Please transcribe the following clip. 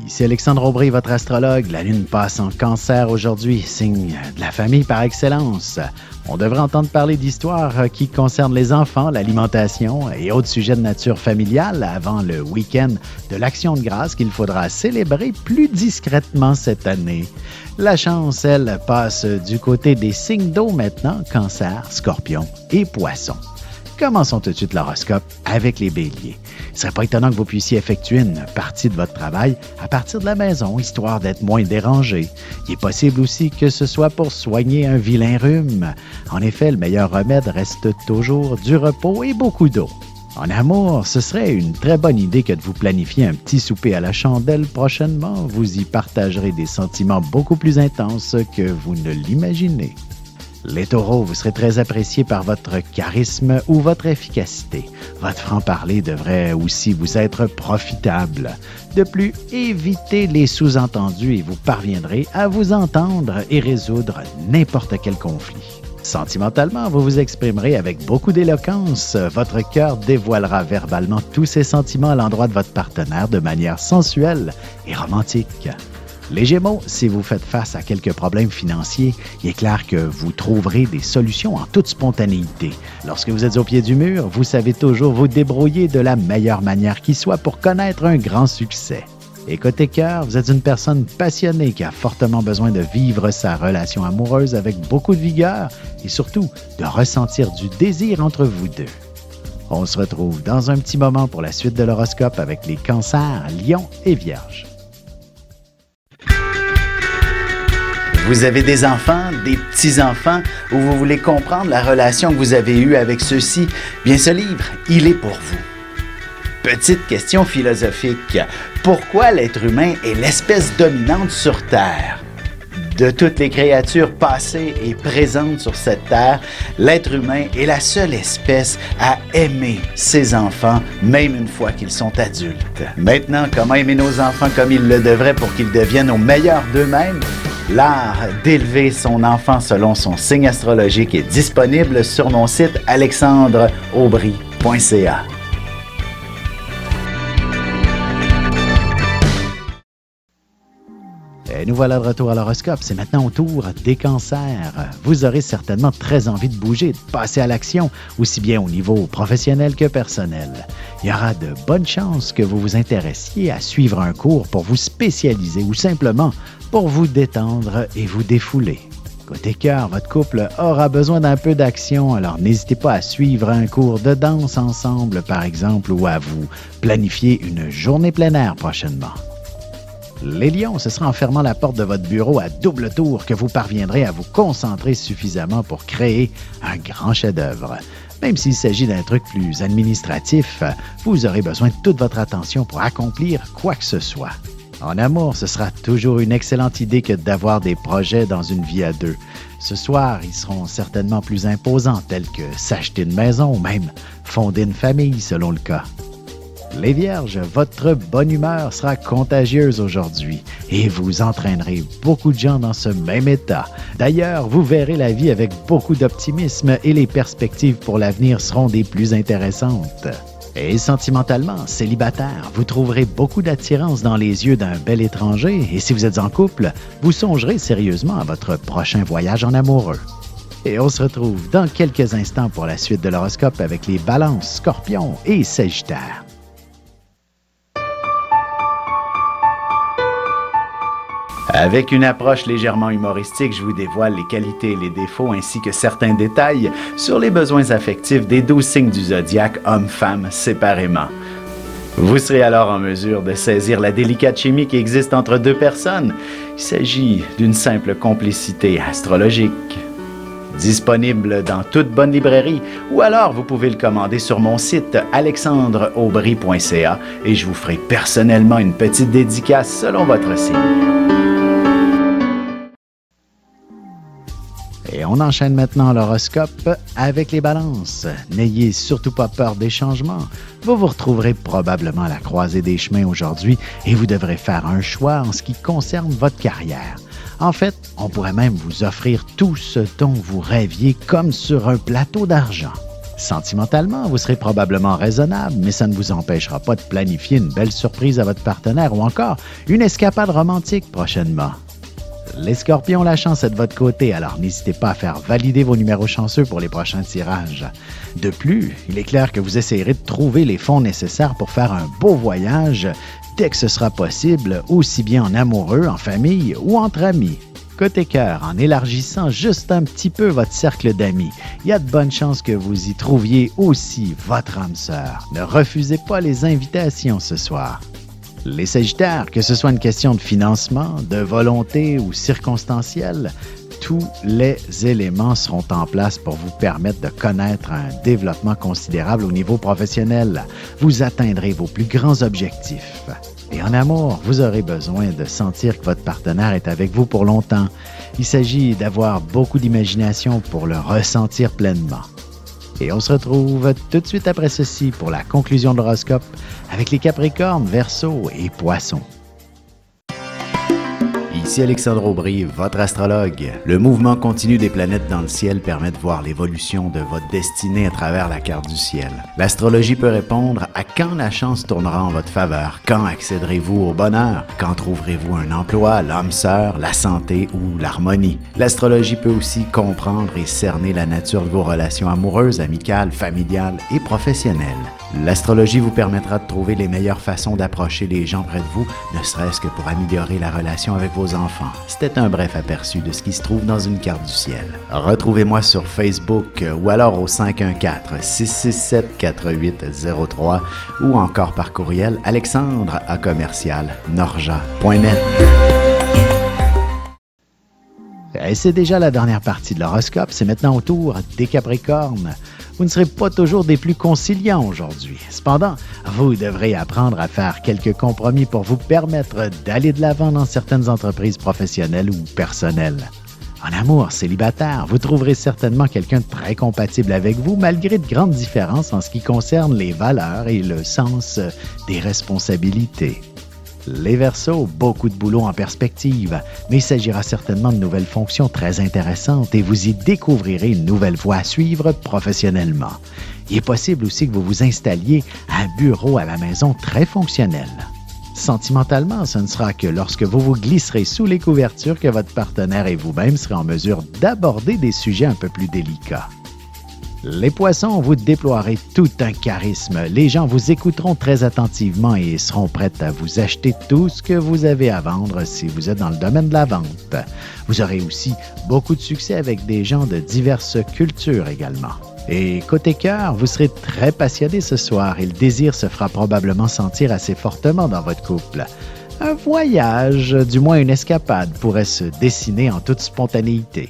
Ici Alexandre Aubry, votre astrologue. La Lune passe en Cancer aujourd'hui, signe de la famille par excellence. On devrait entendre parler d'histoires qui concernent les enfants, l'alimentation et autres sujets de nature familiale avant le week-end de l'Action de grâce qu'il faudra célébrer plus discrètement cette année. La chance, elle, passe du côté des signes d'eau maintenant, Cancer, Scorpion et Poisson. Commençons tout de suite l'horoscope avec les béliers. Il ne serait pas étonnant que vous puissiez effectuer une partie de votre travail à partir de la maison, histoire d'être moins dérangé. Il est possible aussi que ce soit pour soigner un vilain rhume. En effet, le meilleur remède reste toujours du repos et beaucoup d'eau. En amour, ce serait une très bonne idée que de vous planifier un petit souper à la chandelle prochainement. Vous y partagerez des sentiments beaucoup plus intenses que vous ne l'imaginez. Les taureaux, vous serez très appréciés par votre charisme ou votre efficacité. Votre franc-parler devrait aussi vous être profitable. De plus, évitez les sous-entendus et vous parviendrez à vous entendre et résoudre n'importe quel conflit. Sentimentalement, vous vous exprimerez avec beaucoup d'éloquence. Votre cœur dévoilera verbalement tous ses sentiments à l'endroit de votre partenaire de manière sensuelle et romantique. Les Gémeaux, si vous faites face à quelques problèmes financiers, il est clair que vous trouverez des solutions en toute spontanéité. Lorsque vous êtes au pied du mur, vous savez toujours vous débrouiller de la meilleure manière qui soit pour connaître un grand succès. Et côté cœur, vous êtes une personne passionnée qui a fortement besoin de vivre sa relation amoureuse avec beaucoup de vigueur et surtout de ressentir du désir entre vous deux. On se retrouve dans un petit moment pour la suite de l'horoscope avec les Cancers, Lions et Vierges. Vous avez des enfants, des petits-enfants, ou vous voulez comprendre la relation que vous avez eue avec ceux-ci? Bien, ce livre, il est pour vous. Petite question philosophique. Pourquoi l'être humain est l'espèce dominante sur Terre? De toutes les créatures passées et présentes sur cette terre, l'être humain est la seule espèce à aimer ses enfants, même une fois qu'ils sont adultes. Maintenant, comment aimer nos enfants comme ils le devraient pour qu'ils deviennent au meilleur d'eux-mêmes? L'art d'élever son enfant selon son signe astrologique est disponible sur mon site alexandreaubry.ca. Et nous voilà de retour à l'horoscope. C'est maintenant au tour des Cancers. Vous aurez certainement très envie de bouger, de passer à l'action, aussi bien au niveau professionnel que personnel. Il y aura de bonnes chances que vous vous intéressiez à suivre un cours pour vous spécialiser ou simplement pour vous détendre et vous défouler. Côté cœur, votre couple aura besoin d'un peu d'action, alors n'hésitez pas à suivre un cours de danse ensemble, par exemple, ou à vous planifier une journée plein air prochainement. Les lions, ce sera en fermant la porte de votre bureau à double tour que vous parviendrez à vous concentrer suffisamment pour créer un grand chef-d'œuvre. Même s'il s'agit d'un truc plus administratif, vous aurez besoin de toute votre attention pour accomplir quoi que ce soit. En amour, ce sera toujours une excellente idée que d'avoir des projets dans une vie à deux. Ce soir, ils seront certainement plus imposants, tels que s'acheter une maison ou même fonder une famille selon le cas. Les Vierges, votre bonne humeur sera contagieuse aujourd'hui et vous entraînerez beaucoup de gens dans ce même état. D'ailleurs, vous verrez la vie avec beaucoup d'optimisme et les perspectives pour l'avenir seront des plus intéressantes. Et sentimentalement, célibataire, vous trouverez beaucoup d'attirance dans les yeux d'un bel étranger et si vous êtes en couple, vous songerez sérieusement à votre prochain voyage en amoureux. Et on se retrouve dans quelques instants pour la suite de l'horoscope avec les Balances, Scorpions et Sagittaires. Avec une approche légèrement humoristique, je vous dévoile les qualités et les défauts ainsi que certains détails sur les besoins affectifs des 12 signes du zodiaque, hommes-femmes séparément. Vous serez alors en mesure de saisir la délicate chimie qui existe entre deux personnes. Il s'agit d'une simple complicité astrologique. Disponible dans toute bonne librairie ou alors vous pouvez le commander sur mon site alexandreaubry.ca et je vous ferai personnellement une petite dédicace selon votre signe. Et on enchaîne maintenant l'horoscope avec les Balances. N'ayez surtout pas peur des changements. Vous vous retrouverez probablement à la croisée des chemins aujourd'hui et vous devrez faire un choix en ce qui concerne votre carrière. En fait, on pourrait même vous offrir tout ce dont vous rêviez comme sur un plateau d'argent. Sentimentalement, vous serez probablement raisonnable, mais ça ne vous empêchera pas de planifier une belle surprise à votre partenaire ou encore une escapade romantique prochainement. Les Scorpions, la chance est de votre côté, alors n'hésitez pas à faire valider vos numéros chanceux pour les prochains tirages. De plus, il est clair que vous essayerez de trouver les fonds nécessaires pour faire un beau voyage dès que ce sera possible, aussi bien en amoureux, en famille ou entre amis. Côté cœur, en élargissant juste un petit peu votre cercle d'amis, il y a de bonnes chances que vous y trouviez aussi votre âme sœur. Ne refusez pas les invitations ce soir. Les Sagittaires, que ce soit une question de financement, de volonté ou circonstancielle, tous les éléments seront en place pour vous permettre de connaître un développement considérable au niveau professionnel. Vous atteindrez vos plus grands objectifs. Et en amour, vous aurez besoin de sentir que votre partenaire est avec vous pour longtemps. Il s'agit d'avoir beaucoup d'imagination pour le ressentir pleinement. Et on se retrouve tout de suite après ceci pour la conclusion de l'horoscope avec les Capricornes, Verseaux et Poissons. Ici Alexandre Aubry, votre astrologue. Le mouvement continu des planètes dans le ciel permet de voir l'évolution de votre destinée à travers la carte du ciel. L'astrologie peut répondre à quand la chance tournera en votre faveur, quand accéderez-vous au bonheur, quand trouverez-vous un emploi, l'âme sœur, la santé ou l'harmonie. L'astrologie peut aussi comprendre et cerner la nature de vos relations amoureuses, amicales, familiales et professionnelles. L'astrologie vous permettra de trouver les meilleures façons d'approcher les gens près de vous, ne serait-ce que pour améliorer la relation avec vos enfants. C'était un bref aperçu de ce qui se trouve dans une carte du ciel. Retrouvez-moi sur Facebook ou alors au 514-667-4803 ou encore par courriel alexandre@norja.net. Et c'est déjà la dernière partie de l'horoscope, c'est maintenant au tour des Capricornes. Vous ne serez pas toujours des plus conciliants aujourd'hui. Cependant, vous devrez apprendre à faire quelques compromis pour vous permettre d'aller de l'avant dans certaines entreprises professionnelles ou personnelles. En amour célibataire, vous trouverez certainement quelqu'un de très compatible avec vous, malgré de grandes différences en ce qui concerne les valeurs et le sens des responsabilités. Les Verseaux, beaucoup de boulot en perspective, mais il s'agira certainement de nouvelles fonctions très intéressantes et vous y découvrirez une nouvelle voie à suivre professionnellement. Il est possible aussi que vous vous installiez à un bureau à la maison très fonctionnel. Sentimentalement, ce ne sera que lorsque vous vous glisserez sous les couvertures que votre partenaire et vous-même serez en mesure d'aborder des sujets un peu plus délicats. Les Poissons, vous déploierez tout un charisme. Les gens vous écouteront très attentivement et seront prêts à vous acheter tout ce que vous avez à vendre si vous êtes dans le domaine de la vente. Vous aurez aussi beaucoup de succès avec des gens de diverses cultures également. Et côté cœur, vous serez très passionné ce soir et le désir se fera probablement sentir assez fortement dans votre couple. Un voyage, du moins une escapade, pourrait se dessiner en toute spontanéité.